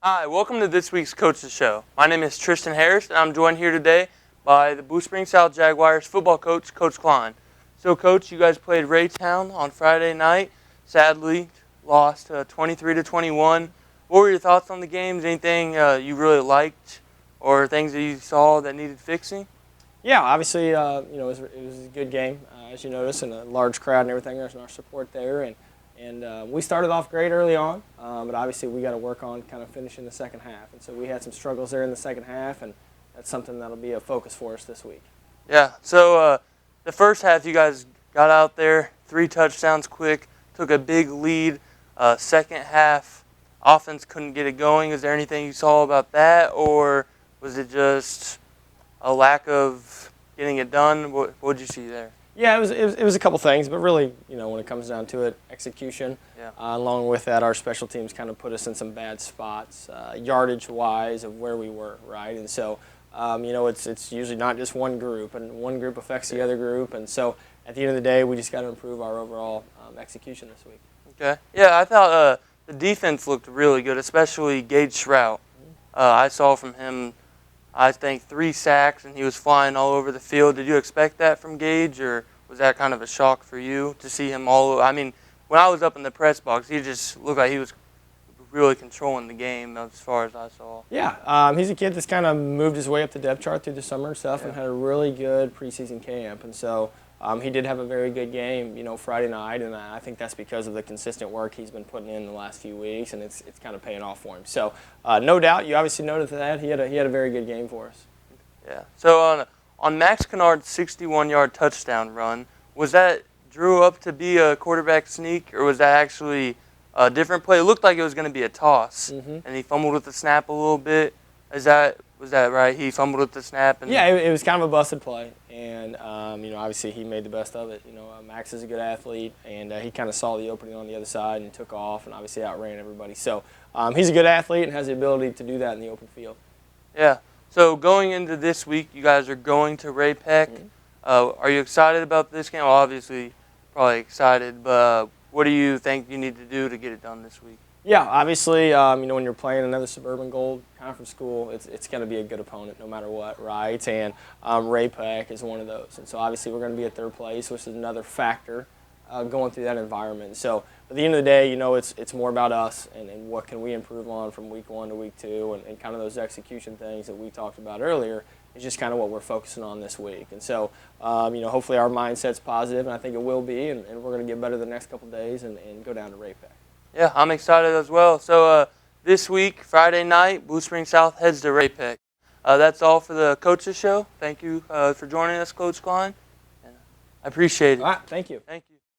Hi, welcome to this week's Coach's Show. My name is Tristan Harris, and I'm joined here today by the Blue Springs South Jaguars football coach, Coach Klein. So, Coach, you guys played Raytown on Friday night. Sadly, lost 23-21. What were your thoughts on the games? Anything you really liked, or things that you saw that needed fixing? Yeah, obviously, it was a good game, as you noticed, and a large crowd and everything. There's our support there, and we started off great early on, but obviously we got to work on kind of finishing the second half. And so we had some struggles there in the second half, and that's something that'll be a focus for us this week. Yeah, so the first half you guys got out there, 3 touchdowns quick, took a big lead. Second half, offense couldn't get it going. Is there anything you saw about that, or was it just a lack of getting it done? What did you see there? Yeah, it was a couple things, but really, when it comes down to it, execution. Yeah. Along with that, our special teams kind of put us in some bad spots, yardage-wise of where we were, right? And so, it's usually not just one group, and one group affects the other group. And so, at the end of the day, we just got to improve our overall execution this week. Okay. Yeah, I thought the defense looked really good, especially Gage Shrout. I saw from him, I think, 3 sacks, and he was flying all over the field. Did you expect that from Gage, or was that kind of a shock for you to see him all over? I mean, when I was up in the press box, he just looked like he was really controlling the game as far as I saw. Yeah, he's a kid that's kind of moved his way up the depth chart through the summer and stuff, and had a really good preseason camp. And so he did have a very good game, Friday night, and I think that's because of the consistent work he's been putting in the last few weeks, and it's kind of paying off for him. So no doubt, you obviously noticed that he had a very good game for us. Yeah. So on Max Kennard's 61-yard touchdown run, was that drew up to be a quarterback sneak, or was that actually a different play? It looked like it was going to be a toss, and he fumbled with the snap a little bit. Was that right? He fumbled with the snap. And yeah, it was kind of a busted play, and obviously he made the best of it. Max is a good athlete, and he kind of saw the opening on the other side and took off, and obviously outran everybody. So he's a good athlete and has the ability to do that in the open field. Yeah. So going into this week, you guys are going to Ray Peck. Are you excited about this game? Well, obviously, probably excited, but what do you think you need to do to get it done this week? Yeah, obviously, when you're playing another Suburban Gold Conference school, it's going to be a good opponent no matter what, right? And Ray Peck is one of those. And so obviously we're going to be at third place, which is another factor going through that environment. So at the end of the day, it's more about us and what can we improve on from week 1 to week 2, and kind of those execution things that we talked about earlier is just kind of what we're focusing on this week. And so, hopefully our mindset's positive, and I think it will be, and we're going to get better the next couple of days and go down to Ray Peck. Yeah, I'm excited as well. So this week, Friday night, Blue Springs South heads to Ray Peck. That's all for the Coach's Show. Thank you for joining us, Coach Klein. I appreciate it. All right, thank you. Thank you.